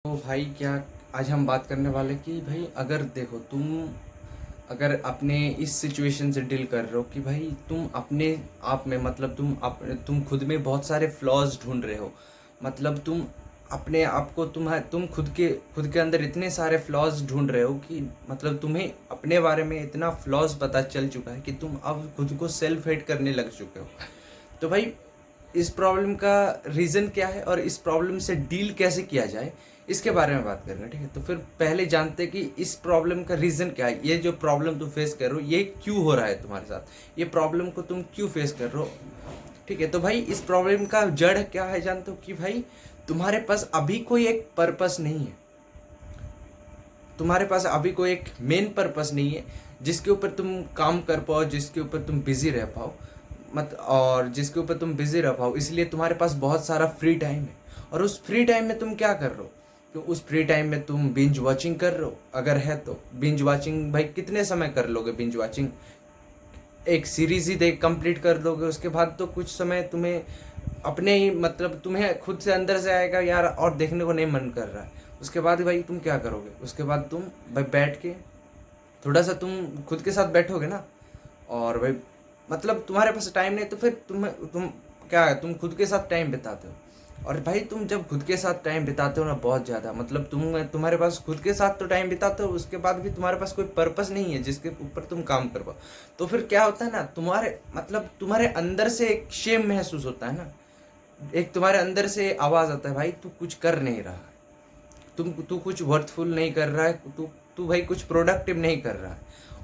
तो भाई क्या आज हम बात करने वाले कि भाई अगर देखो तुम अगर अपने इस सिचुएशन से डील कर रहे हो कि भाई तुम अपने आप में मतलब तुम खुद में बहुत सारे फ्लॉज ढूंढ रहे हो। मतलब तुम अपने आप को तुम खुद के अंदर इतने सारे फ्लॉज ढूंढ रहे हो कि मतलब तुम्हें अपने बारे में इतना फ्लॉज पता चल चुका है कि तुम अब खुद को सेल्फ हेट करने लग चुके हो। तो भाई इस प्रॉब्लम का रीज़न क्या है और इस प्रॉब्लम से डील कैसे किया जाए, इसके बारे में बात करेंगे। ठीक है, तो फिर पहले जानते हैं कि इस प्रॉब्लम का रीज़न क्या है। ये जो प्रॉब्लम तुम फेस कर रहे हो ये क्यों हो रहा है तुम्हारे साथ, ये प्रॉब्लम को तुम क्यों फेस कर रहे हो। ठीक है, तो भाई इस प्रॉब्लम का जड़ क्या है जानते हो कि भाई तुम्हारे पास अभी कोई एक पर्पस नहीं है। तुम्हारे पास अभी कोई एक मेन पर्पस नहीं है जिसके ऊपर तुम काम कर पाओ, जिसके ऊपर तुम बिजी रह पाओ। और जिसके ऊपर तुम बिजी रह पाओ, इसलिए तुम्हारे पास बहुत सारा फ्री टाइम है। और उस फ्री टाइम में तुम क्या कर रहे हो? तो उस फ्री टाइम में तुम बिंज वॉचिंग कर रहे हो। अगर है तो बिंज वॉचिंग भाई कितने समय कर लोगे बिंज वॉचिंग? एक सीरीज ही देख कंप्लीट कर दोगे, उसके बाद तो कुछ समय तुम्हें अपने ही मतलब तुम्हें खुद से अंदर से आएगा यार और देखने को नहीं मन कर रहा है। उसके बाद भाई तुम क्या करोगे? उसके बाद तुम भाई बैठ के थोड़ा सा तुम खुद के साथ बैठोगे ना। और भाई मतलब तुम्हारे पास टाइम नहीं तो फिर तुम क्या है, तुम खुद के साथ टाइम बिताते हो। और भाई तुम जब खुद के साथ टाइम बिताते हो ना बहुत ज़्यादा, मतलब तुम्हारे पास खुद के साथ तो टाइम बिताते हो, उसके बाद भी तुम्हारे पास कोई पर्पस नहीं है जिसके ऊपर तुम काम कर पाओ। तो फिर क्या होता है ना, तुम्हारे अंदर से एक शेम महसूस होता है ना। एक तुम्हारे अंदर से आवाज़ आता है भाई तू कुछ कर नहीं रहा है, तू कुछ वर्थफुल नहीं कर रहा है, तू तू भाई कुछ प्रोडक्टिव नहीं कर रहा है।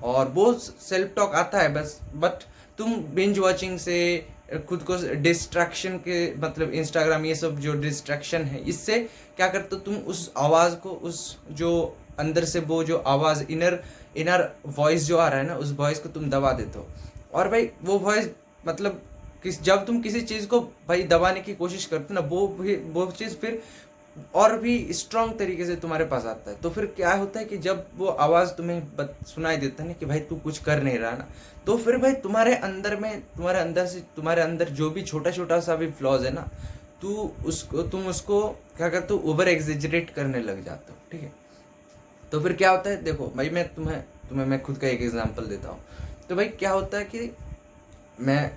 और वो सेल्फ टॉक आता है बस। बट तुम बिंज वॉचिंग से खुद को डिस्ट्रैक्शन के मतलब इंस्टाग्राम ये सब जो डिस्ट्रैक्शन है इससे क्या करते हो, तुम उस आवाज़ को, उस जो अंदर से वो जो आवाज़ इनर इनर वॉइस जो आ रहा है ना, उस वॉइस को तुम दबा देते हो। और भाई वो वॉइस मतलब जब तुम किसी चीज़ को भाई दबाने की कोशिश करते हो ना, वो चीज़ फिर और भी स्ट्रांग तरीके से तुम्हारे पास आता है। तो फिर क्या होता है कि जब वो आवाज़ तुम्हें सुनाई देता है ना कि भाई तू कुछ कर नहीं रहा ना, तो फिर भाई तुम्हारे अंदर जो भी छोटा छोटा सा भी फ्लॉज है ना, तुम उसको क्या करते हो, ओवर एग्जेजरेट करने लग जाते हो। ठीक है, तो फिर क्या होता है, देखो भाई मैं तुम्हें मैं खुद का एक एग्जांपल देता हूँ। तो भाई क्या होता है कि मैं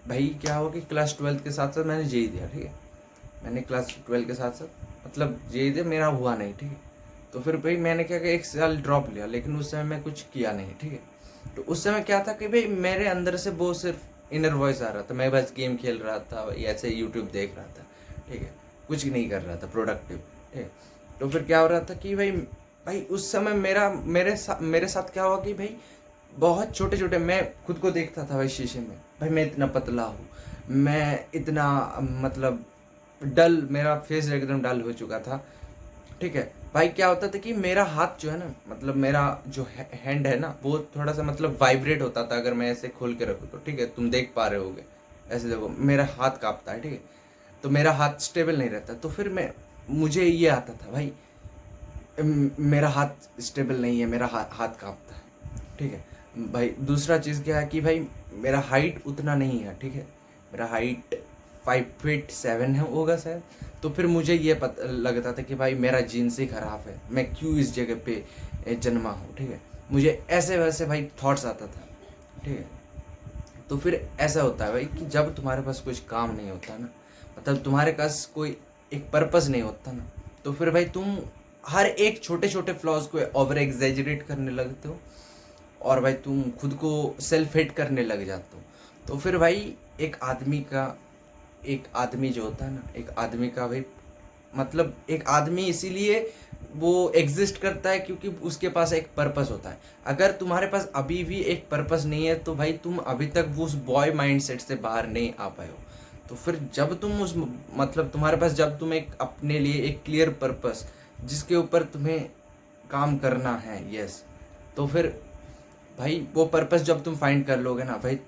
भाई क्या हो कि क्लास 12 के साथ साथ मैंने जेई दिया। ठीक है, मैंने क्लास 12 के साथ साथ मतलब जेई दिया, मेरा हुआ नहीं। ठीक है, तो फिर भाई मैंने क्या किया, एक साल ड्रॉप लिया, लेकिन उस समय मैं कुछ किया नहीं। ठीक है, तो उस समय क्या था कि भाई मेरे अंदर से वो सिर्फ इनर वॉइस आ रहा था, मैं बस गेम खेल रहा था या ऐसे यूट्यूब देख रहा था। ठीक है, कुछ नहीं कर रहा था प्रोडक्टिव। ठीक है, तो फिर क्या हो रहा था कि भाई उस समय मेरे साथ क्या हुआ कि भाई बहुत छोटे छोटे मैं खुद को देखता था भाई शीशे में, भाई मैं इतना पतला हूँ, मैं इतना मतलब डल, मेरा फेस एकदम डल हो चुका था। ठीक है भाई, क्या होता था कि मेरा हाथ जो है ना, मतलब मेरा जो हैंड है ना, वो थोड़ा सा मतलब वाइब्रेट होता था अगर मैं ऐसे खोल के रखूँ तो। ठीक है, तुम देख पा रहे होगे, ऐसे देखो मेरा हाथ कांपता है। ठीक है, तो मेरा हाथ स्टेबल नहीं रहता। तो फिर मुझे ये आता था भाई मेरा हाथ स्टेबल नहीं है, मेरा हाथ कांपता है। ठीक है भाई, दूसरा चीज़ क्या है कि भाई मेरा हाइट उतना नहीं है। ठीक है, मेरा हाइट 5 फीट 7 है होगा शायद। तो फिर मुझे ये पता लगता था कि भाई मेरा जीन्स ही ख़राब है, मैं क्यों इस जगह पे जन्मा हूँ। ठीक है, मुझे ऐसे वैसे भाई थॉट्स आता था। ठीक है, तो फिर ऐसा होता है भाई कि जब तुम्हारे पास कुछ काम नहीं होता ना, मतलब तुम्हारे पास कोई एक पर्पस नहीं होता ना, तो फिर भाई तुम हर एक छोटे छोटे फ्लॉज को ओवर एग्जेजरेट करने लगते हो। और भाई तुम खुद को सेल्फ हेट करने लग जाते हो। तो फिर भाई एक आदमी जो होता है ना, एक आदमी का भाई मतलब एक आदमी इसीलिए वो एग्जिस्ट करता है क्योंकि उसके पास एक पर्पस होता है। अगर तुम्हारे पास अभी भी एक पर्पस नहीं है तो भाई तुम अभी तक वो उस बॉय माइंडसेट से बाहर नहीं आ पाए हो। तो फिर जब तुम उस मतलब तुम्हारे पास जब तुम एक अपने लिए एक क्लियर पर्पस जिसके ऊपर तुम्हें काम करना है, यस, तो फिर भाई वो पर्पस जब तुम फाइंड कर लोगे ना भाई,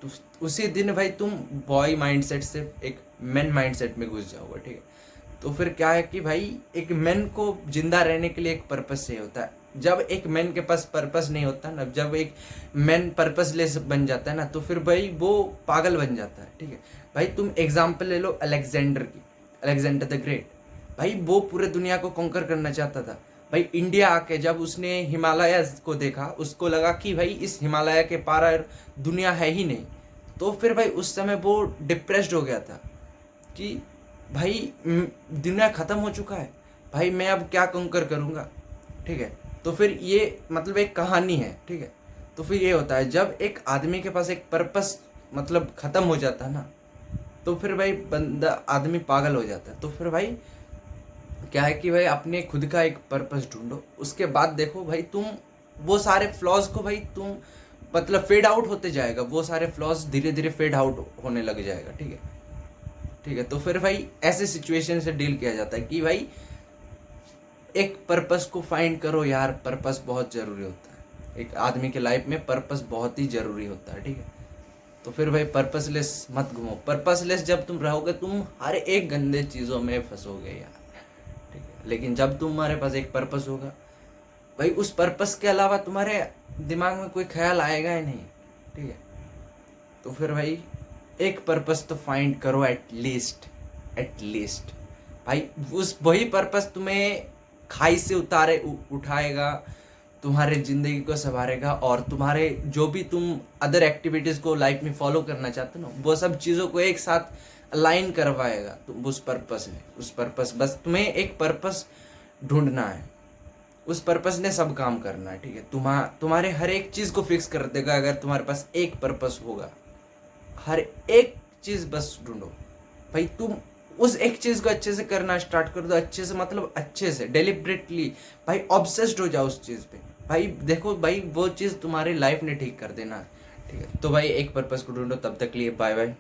उसी दिन भाई तुम बॉय माइंडसेट से एक मेन माइंडसेट में घुस जाओगे। ठीक है, तो फिर क्या है कि भाई एक मैन को जिंदा रहने के लिए एक पर्पस चाहिए होता है। जब एक मैन के पास पर्पस नहीं होता ना, जब एक मैन पर्पसलेस बन जाता है ना, तो फिर भाई वो पागल बन जाता है। ठीक है भाई, तुम एग्जाम्पल ले लो अलेक्जेंडर की, अलेक्जेंडर द ग्रेट। भाई वो पूरे दुनिया को कॉन्कर करना चाहता था। भाई इंडिया आके जब उसने हिमालय को देखा, उसको लगा कि भाई इस हिमालय के पार दुनिया है ही नहीं, तो फिर भाई उस समय वो डिप्रेस्ड हो गया था कि भाई दुनिया ख़त्म हो चुका है, भाई मैं अब क्या कॉन्कर करूँगा। ठीक है, तो फिर ये मतलब एक कहानी है। ठीक है, तो फिर ये होता है जब एक आदमी के पास एक पर्पस मतलब ख़त्म हो जाता है ना, तो फिर भाई बंदा आदमी पागल हो जाता है। तो फिर भाई क्या है कि भाई अपने खुद का एक पर्पस ढूंढो, उसके बाद देखो भाई तुम वो सारे फ्लॉज को भाई तुम मतलब फेड आउट होते जाएगा, वो सारे फ्लॉज धीरे धीरे फेड आउट होने लग जाएगा। ठीक है, ठीक है, तो फिर भाई ऐसे सिचुएशन से डील किया जाता है कि भाई एक पर्पस को फाइंड करो यार, पर्पस बहुत ज़रूरी होता है एक आदमी के लाइफ में, पर्पस बहुत ही ज़रूरी होता है। ठीक है, तो फिर भाई पर्पसलेस मत घूमो, पर्पसलेस जब तुम रहोगे तुम हर एक गंदे चीज़ों में फंसोगे यार। ठीक है, लेकिन जब तुम्हारे पास एक पर्पस होगा भाई, उस पर्पस के अलावा तुम्हारे दिमाग में कोई ख्याल आएगा ही नहीं। ठीक है, तो फिर भाई एक पर्पस तो फाइंड करो एटलीस्ट भाई, उस वही पर्पस तुम्हें खाई से उठाएगा, तुम्हारे ज़िंदगी को संवारेगा, और तुम्हारे जो भी तुम अदर एक्टिविटीज़ को लाइफ में फॉलो करना चाहते हो ना, वो सब चीज़ों को एक साथ अलाइन करवाएगा तुम उस पर्पस में। उस पर्पस, बस तुम्हें एक पर्पस ढूंढना है, उस पर्पस ने सब काम करना है। ठीक है, तुम्हारे हर एक चीज़ को फिक्स कर देगा अगर तुम्हारे पास एक पर्पस होगा। हर एक चीज़ बस ढूंढो भाई, तुम उस एक चीज़ को अच्छे से करना स्टार्ट कर दो, अच्छे से मतलब अच्छे से डेलिबरेटली भाई, ऑब्सेस्ड हो जाओ उस चीज़ पे भाई। देखो भाई वो चीज़ तुम्हारी लाइफ ने ठीक कर देना। ठीक है, तो भाई एक पर्पस को ढूंढो, तब तक लिए बाय बाय।